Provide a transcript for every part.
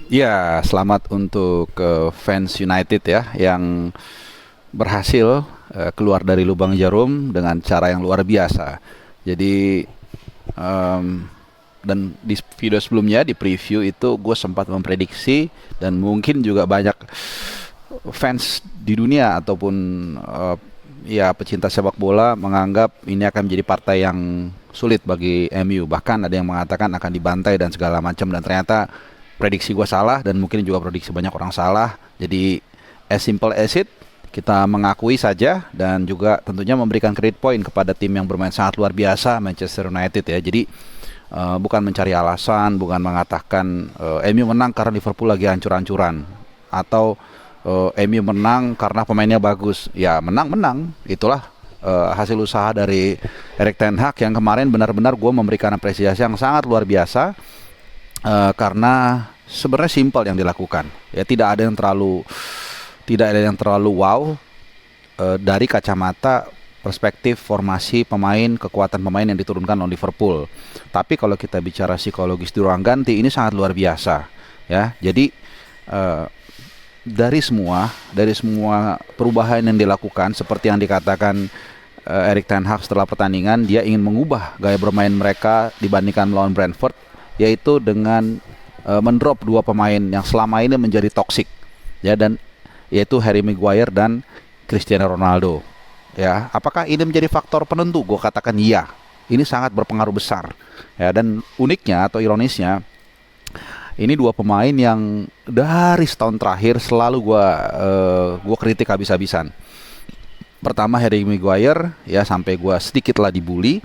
Ya, selamat untuk fans United ya yang berhasil keluar dari lubang jarum dengan cara yang luar biasa. Jadi em, dan di video sebelumnya di preview itu gue sempat memprediksi dan mungkin juga banyak fans di dunia ataupun eh, ya pecinta sepak bola menganggap ini akan menjadi partai yang sulit bagi MU. Bahkan ada yang mengatakan akan dibantai dan segala macam dan ternyata prediksi gue salah dan mungkin juga prediksi banyak orang salah. Jadi as simple as it, kita mengakui saja dan juga tentunya memberikan credit point kepada tim yang bermain sangat luar biasa Manchester United ya. Jadi bukan mencari alasan, bukan mengatakan MU menang karena Liverpool lagi hancur-hancuran atau MU menang karena pemainnya bagus. Ya menang-menang, itulah hasil usaha dari Erik ten Hag yang kemarin benar-benar gue memberikan apresiasi yang sangat luar biasa karena sebenarnya simpel yang dilakukan. Ya tidak ada yang terlalu wow dari kacamata perspektif formasi pemain, kekuatan pemain yang diturunkan oleh Liverpool. Tapi kalau kita bicara psikologis di ruang ganti ini sangat luar biasa, ya. Jadi eh, dari semua perubahan yang dilakukan seperti yang dikatakan Erik ten Hag setelah pertandingan, dia ingin mengubah gaya bermain mereka dibandingkan melawan Brentford, yaitu dengan mendrop dua pemain yang selama ini menjadi toksik, ya, dan yaitu Harry Maguire dan Cristiano Ronaldo. Ya, apakah ini menjadi faktor penentu? Gue katakan iya. Ini sangat berpengaruh besar. Ya, dan uniknya atau ironisnya, ini dua pemain yang dari setahun terakhir selalu gue kritik habis-habisan. Pertama Harry Maguire, ya sampai gue sedikit lah dibully.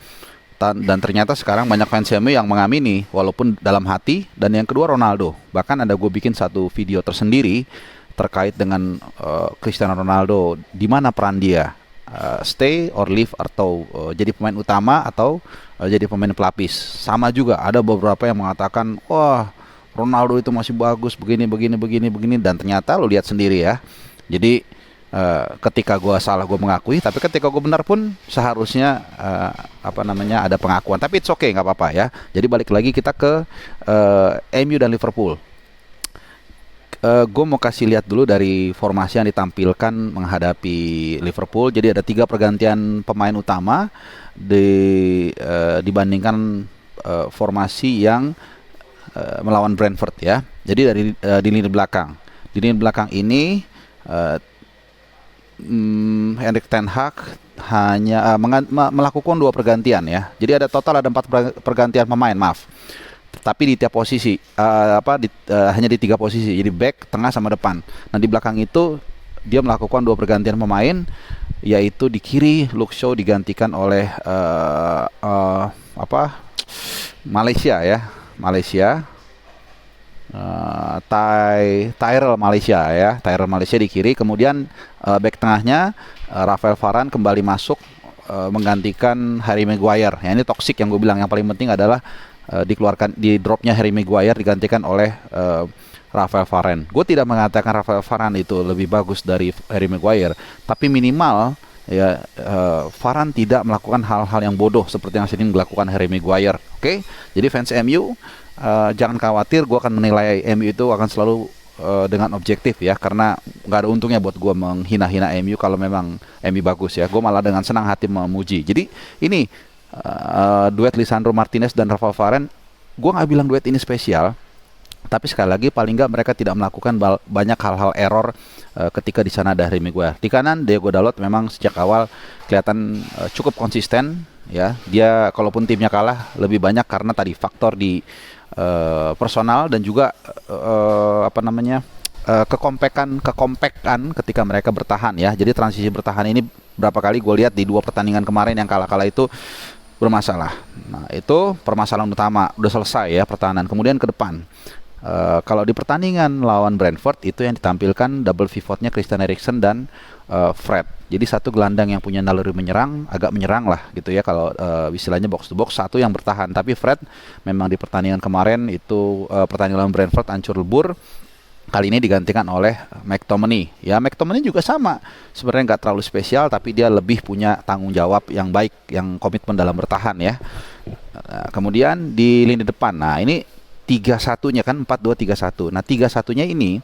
Dan ternyata sekarang banyak fans MU yang mengamini walaupun dalam hati. Dan yang kedua Ronaldo. Bahkan ada gue bikin satu video tersendiri terkait dengan Cristiano Ronaldo, di mana peran dia, stay or leave, atau jadi pemain utama atau jadi pemain pelapis. Sama juga ada beberapa yang mengatakan wah Ronaldo itu masih bagus begini begini begini begini, dan ternyata lo lihat sendiri ya. Jadi ketika gue salah gue mengakui, tapi ketika gue benar pun seharusnya ada pengakuan. Tapi it's okay, nggak apa-apa ya. Jadi balik lagi kita ke MU dan Liverpool. Gue mau kasih lihat dulu dari formasi yang ditampilkan menghadapi Liverpool. Jadi ada 3 pergantian pemain utama dibandingkan formasi yang melawan Brentford ya. Jadi di lini belakang. Di lini belakang ini uh, Erik ten Hag hanya melakukan 2 pergantian ya. Jadi ada 4 pergantian pemain, maaf. Tapi di tiap posisi hanya di 3 posisi, jadi back, tengah, sama depan. Nah di belakang itu dia melakukan 2 pergantian pemain, yaitu di kiri Luke Shaw digantikan oleh Malaysia ya, Malaysia, Tyrell Malaysia di kiri. Kemudian back tengahnya Rafael Varane kembali masuk menggantikan Harry Maguire. Ya, ini toksik yang gue bilang, yang paling penting adalah dikeluarkan, di dropnya Harry Maguire digantikan oleh Rafael Varane. Gue tidak mengatakan Rafael Varane itu lebih bagus dari Harry Maguire, tapi minimal ya Varane tidak melakukan hal-hal yang bodoh seperti yang sering dilakukan Harry Maguire. Oke, jadi fans MU jangan khawatir, gue akan menilai MU itu akan selalu dengan objektif ya, karena nggak ada untungnya buat gue menghina-hina MU kalau memang MU bagus ya. Gue malah dengan senang hati memuji. Jadi ini duet Lisandro Martinez dan Rafael Varane, gue nggak bilang duet ini spesial, tapi sekali lagi paling nggak mereka tidak melakukan banyak hal-hal error ketika di sana ada Harry Maguire. Di kanan Diego Dalot memang sejak awal kelihatan cukup konsisten ya. Dia kalaupun timnya kalah lebih banyak karena tadi faktor di personal dan juga kekompekan ketika mereka bertahan ya. Jadi transisi bertahan ini berapa kali gue lihat di 2 pertandingan kemarin yang kalah-kalah itu bermasalah. Nah itu permasalahan utama, udah selesai ya pertahanan. Kemudian ke depan, kalau di pertandingan lawan Brentford itu yang ditampilkan double pivotnya Christian Eriksen dan Fred. Jadi satu gelandang yang punya naluri menyerang, agak menyerang lah gitu ya kalau istilahnya box to box, satu yang bertahan. Tapi Fred memang di pertandingan kemarin itu pertandingan lawan Brentford hancur lebur. Kali ini digantikan oleh McTominay. Ya McTominay juga sama, sebenarnya nggak terlalu spesial, tapi dia lebih punya tanggung jawab yang baik, yang komitmen dalam bertahan ya. Kemudian di lini depan, nah ini 3-1-nya kan 4-2-3-1. Nah, 3-1-nya ini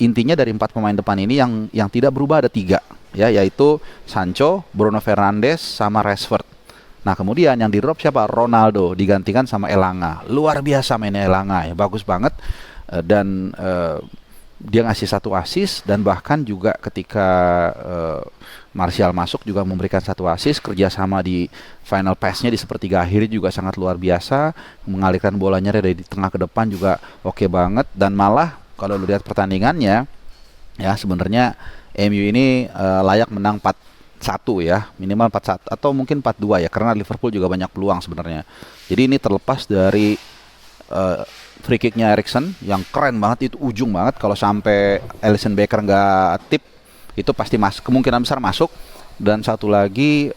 intinya dari 4 pemain depan ini yang tidak berubah ada 3 ya, yaitu Sancho, Bruno Fernandes sama Rashford. Nah, kemudian yang di drop siapa? Ronaldo digantikan sama Elanga. Luar biasa mainnya Elanga ya, bagus banget. Dan dia ngasih 1 assist, dan bahkan juga ketika Martial masuk juga memberikan 1 assist. Kerjasama di final pass-nya di sepertiga akhir juga sangat luar biasa, mengalihkan bolanya dari tengah ke depan juga oke banget. Dan malah kalau lu lihat pertandingannya ya, sebenarnya MU ini layak menang 4-1 ya, minimal 4-1 atau mungkin 4-2 ya, karena Liverpool juga banyak peluang sebenarnya. Jadi ini terlepas dari free kicknya Eriksen yang keren banget, itu ujung banget. Kalau sampai Alisson Becker nggak tip, itu pasti kemungkinan besar masuk. Dan satu lagi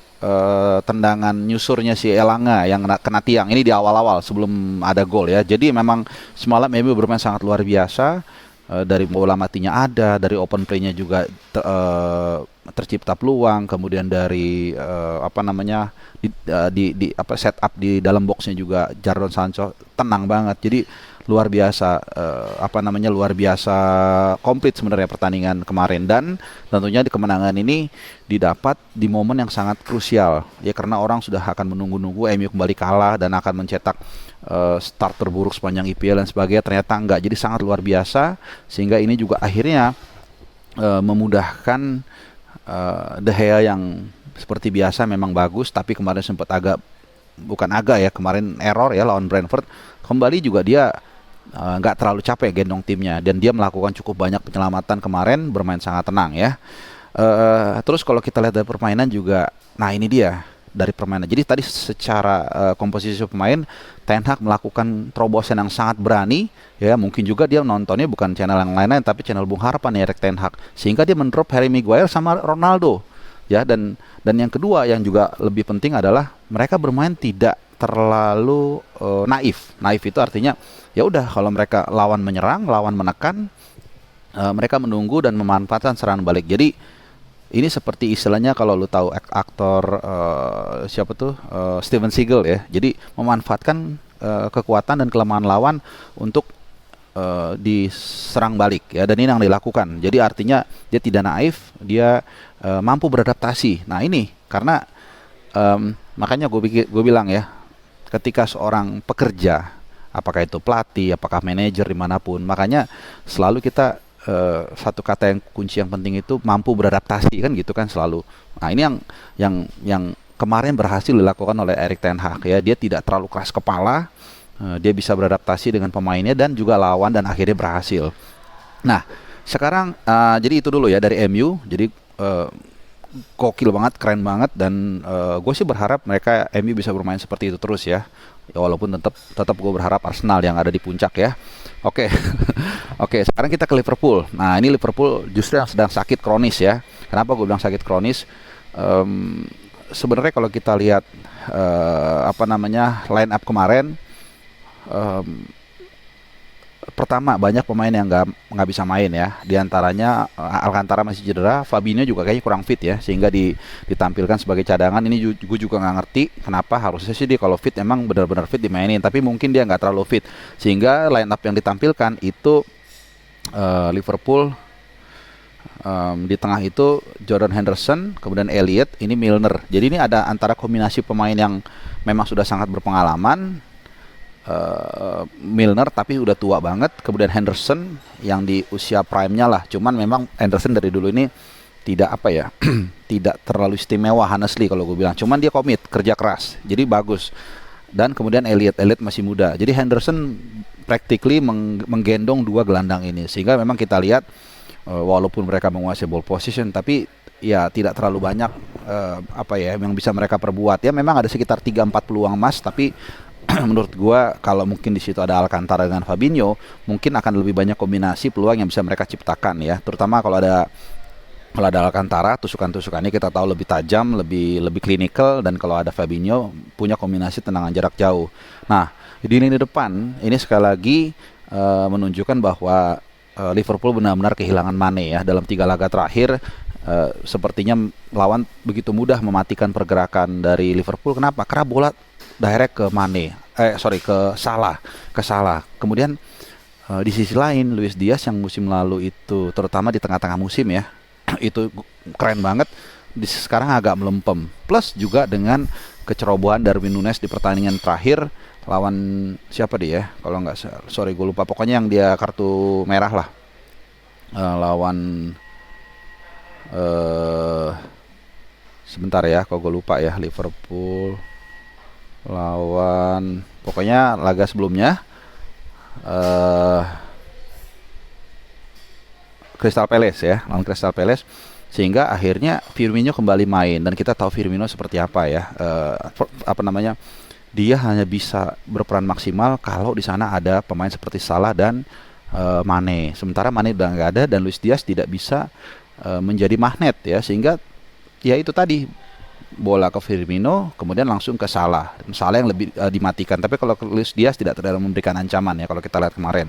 tendangan nyusurnya si Elanga yang kena tiang ini di awal-awal sebelum ada gol ya. Jadi memang semalam MU bermain sangat luar biasa. Dari bola matinya ada, dari open play-nya juga tercipta peluang, kemudian dari set up di dalam boxnya juga Jadon Sancho tenang banget. Jadi luar biasa, luar biasa komplit sebenarnya pertandingan kemarin. Dan tentunya di kemenangan ini didapat di momen yang sangat krusial ya, karena orang sudah akan menunggu-nunggu MU kembali kalah dan akan mencetak start terburuk sepanjang IPL dan sebagainya. Ternyata enggak, jadi sangat luar biasa, sehingga ini juga akhirnya memudahkan De Gea yang seperti biasa memang bagus, tapi kemarin sempat kemarin error ya lawan Brentford. Kembali juga dia nggak terlalu capek gendong timnya, dan dia melakukan cukup banyak penyelamatan kemarin, bermain sangat tenang ya. Terus kalau kita lihat dari permainan juga, nah ini dia dari permainan. Jadi tadi secara komposisi pemain, Ten Hag melakukan terobosan yang sangat berani ya. Mungkin juga dia nontonnya bukan channel yang lain-lain, tapi channel Bung Harapan ya, Erik Ten Hag, sehingga dia mendrop Harry Maguire sama Ronaldo ya. Dan yang kedua yang juga lebih penting adalah mereka bermain tidak terlalu naif. Naif itu artinya ya udah, kalau mereka lawan menyerang, lawan menekan, mereka menunggu dan memanfaatkan serangan balik. Jadi ini seperti istilahnya, kalau lu tahu aktor Steven Seagal ya. Jadi memanfaatkan kekuatan dan kelemahan lawan untuk diserang balik ya, dan ini yang dilakukan. Jadi artinya dia tidak naif, dia mampu beradaptasi. Nah ini karena makanya gue bilang ya, ketika seorang pekerja, apakah itu pelatih, apakah manajer dimanapun, makanya selalu kita satu kata yang kunci yang penting itu mampu beradaptasi kan gitu kan selalu. Nah ini yang kemarin berhasil dilakukan oleh Erik Ten Hag ya. Dia tidak terlalu keras kepala, dia bisa beradaptasi dengan pemainnya dan juga lawan, dan akhirnya berhasil. Nah sekarang jadi itu dulu ya dari MU. Jadi gokil banget, keren banget, dan gue sih berharap mereka MU bisa bermain seperti itu terus ya. Walaupun tetap gue berharap Arsenal yang ada di puncak ya. Oke. Oke, sekarang kita ke Liverpool. Nah, ini Liverpool justru yang sedang sakit kronis ya. Kenapa gue bilang sakit kronis? Sebenarnya kalau kita lihat line up kemarin, pertama banyak pemain yang nggak bisa main ya. Di antaranya Alcantara masih cedera, Fabinho juga kayaknya kurang fit ya, sehingga ditampilkan sebagai cadangan. Ini gue juga nggak ngerti kenapa. Harusnya sih dia kalau fit emang benar-benar fit dimainin, tapi mungkin dia nggak terlalu fit, sehingga line up yang ditampilkan itu Liverpool di tengah itu Jordan Henderson, kemudian Elliot, ini Milner. Jadi ini ada antara kombinasi pemain yang memang sudah sangat berpengalaman, Milner tapi udah tua banget, kemudian Henderson yang di usia prime-nya lah. Cuman memang Henderson dari dulu ini tidak tidak terlalu istimewa honestly kalau gue bilang. Cuman dia komit, kerja keras, jadi bagus. Dan kemudian Elliot masih muda. Jadi Henderson practically menggendong dua gelandang ini, sehingga memang kita lihat walaupun mereka menguasai ball position, tapi ya tidak terlalu banyak yang bisa mereka perbuat. Ya memang ada sekitar 3-4 peluang emas, tapi menurut gua kalau mungkin di situ ada Alcantara dengan Fabinho, mungkin akan lebih banyak kombinasi peluang yang bisa mereka ciptakan ya. Terutama kalau ada Alcantara, tusukannya kita tahu lebih tajam, lebih klinikal, dan kalau ada Fabinho punya kombinasi tendangan jarak jauh. Nah, di lini depan ini sekali lagi menunjukkan bahwa Liverpool benar-benar kehilangan Mane ya dalam 3 laga terakhir. Sepertinya lawan begitu mudah mematikan pergerakan dari Liverpool. Kenapa? Karena bola direct ke Mane, ke Salah. Kemudian di sisi lain Luis Diaz yang musim lalu itu terutama di tengah-tengah musim ya itu keren banget. Sekarang agak melempem. Plus juga dengan kecerobohan Darwin Núñez di pertandingan terakhir lawan siapa dia? Kalau nggak sorry gue lupa. Pokoknya yang dia kartu merah lah. Lawan sebentar ya, kok gue lupa ya. Liverpool lawan pokoknya laga sebelumnya Crystal Palace ya, lawan Crystal Palace, sehingga akhirnya Firmino kembali main dan kita tahu Firmino seperti apa ya, dia hanya bisa berperan maksimal kalau di sana ada pemain seperti Salah dan Mane. Sementara Mane udah nggak ada dan Luis Diaz tidak bisa menjadi magnet ya, sehingga ya itu tadi bola ke Firmino kemudian langsung ke Salah yang lebih dimatikan. Tapi kalau Luis Diaz tidak terlalu memberikan ancaman ya kalau kita lihat kemarin.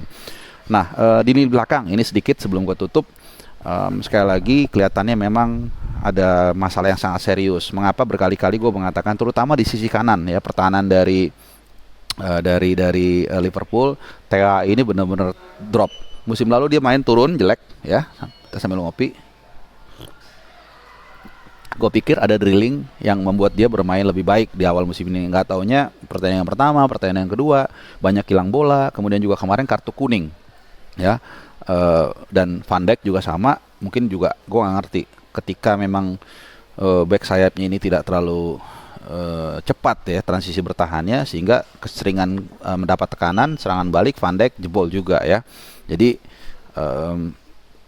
Nah di lini belakang ini sedikit sebelum gue tutup, sekali lagi kelihatannya memang ada masalah yang sangat serius. Mengapa berkali-kali gue mengatakan terutama di sisi kanan ya, pertahanan dari Liverpool. Tea ini benar-benar drop. Musim lalu dia main turun jelek ya. Kita sambil ngopi. Gue pikir ada drilling yang membuat dia bermain lebih baik di awal musim ini. Nggak taunya pertandingan pertama, pertandingan kedua banyak hilang bola. Kemudian juga kemarin kartu kuning ya. Dan Van Dijk juga sama. Mungkin juga gue nggak ngerti ketika memang back sayapnya ini tidak terlalu cepat ya transisi bertahannya, sehingga keseringan mendapat tekanan, serangan balik Van Dijk jebol juga ya. Jadi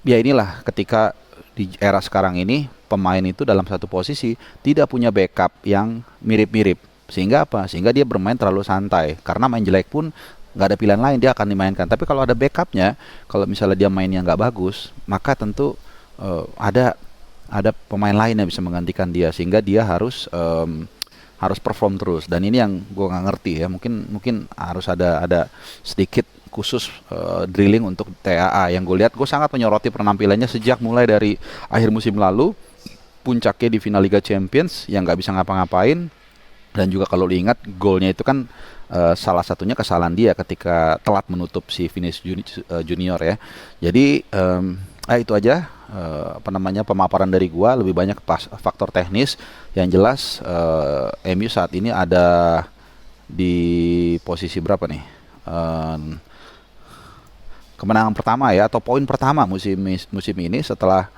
ya inilah ketika di era sekarang ini pemain itu dalam satu posisi tidak punya backup yang mirip-mirip, sehingga apa? Sehingga dia bermain terlalu santai, karena main jelek pun nggak ada pilihan lain, dia akan dimainkan. Tapi kalau ada backupnya, kalau misalnya dia mainnya nggak bagus, maka tentu ada pemain lain yang bisa menggantikan dia, sehingga dia harus perform terus. Dan ini yang gue nggak ngerti ya, mungkin harus ada sedikit khusus drilling untuk TAA. Yang gue lihat, gue sangat menyoroti penampilannya sejak mulai dari akhir musim lalu, puncaknya di final Liga Champions yang nggak bisa ngapa-ngapain. Dan juga kalau diingat golnya itu kan salah satunya kesalahan dia ketika telat menutup si Vinicius Junior ya. Jadi itu aja pemaparan dari gua, lebih banyak faktor teknis. Yang jelas MU saat ini ada di posisi berapa nih? Kemenangan pertama ya, atau poin pertama musim ini setelah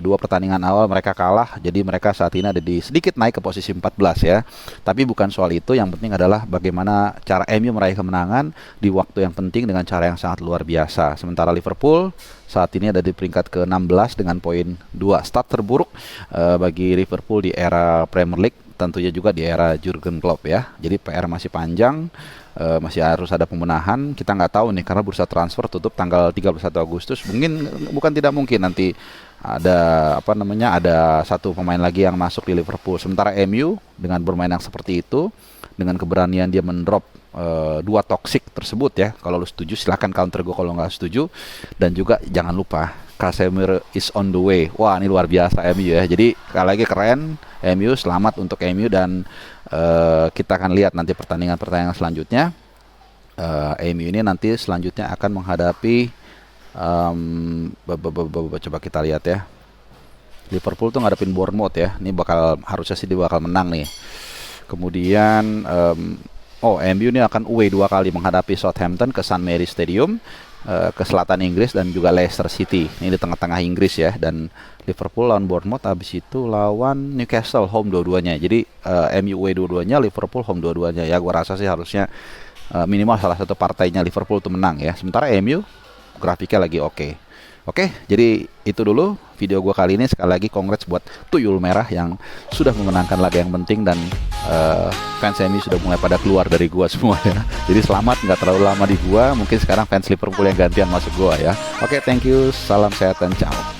dua pertandingan awal mereka kalah. Jadi mereka saat ini ada di sedikit naik ke posisi 14 ya. Tapi bukan soal itu, yang penting adalah bagaimana cara MU meraih kemenangan di waktu yang penting dengan cara yang sangat luar biasa. Sementara Liverpool saat ini ada di peringkat ke-16 dengan poin 2. Start terburuk bagi Liverpool di era Premier League, tentunya juga di era Jurgen Klopp ya. Jadi PR masih panjang, masih harus ada pembenahan. Kita nggak tahu nih, karena bursa transfer tutup tanggal 31 Agustus. Bukan tidak mungkin nanti ada ada satu pemain lagi yang masuk di Liverpool. Sementara MU dengan bermain yang seperti itu, dengan keberanian dia mendrop dua toxic tersebut ya. Kalau lu setuju silahkan counter gue kalau nggak setuju. Dan juga jangan lupa Casemiro is on the way. Wah, ini luar biasa MU ya. Jadi sekali lagi keren MU, selamat untuk MU. Dan kita akan lihat nanti pertandingan selanjutnya. MU ini nanti selanjutnya akan menghadapi coba kita lihat ya. Liverpool tuh ngadepin Bournemouth ya. Ini harusnya sih dia bakal menang nih. Kemudian MU ini akan away 2 kali menghadapi Southampton ke St Mary's Stadium, ke selatan Inggris, dan juga Leicester City. Ini di tengah-tengah Inggris ya. Dan Liverpool lawan Bournemouth, habis itu lawan Newcastle home dua-duanya. Jadi MU away dua-duanya, Liverpool home dua-duanya. Ya gua rasa sih harusnya minimal salah satu partainya Liverpool tuh menang ya. Sementara MU grafiknya lagi oke. Jadi itu dulu video gua kali ini. Sekali lagi congrats buat Tuyul Merah yang sudah memenangkan laga yang penting, dan fans MU sudah mulai pada keluar dari gua semua ya. Jadi selamat, nggak terlalu lama di gua. Mungkin sekarang fans Liverpool yang gantian masuk gua ya. Thank you, salam sehat dan ciao.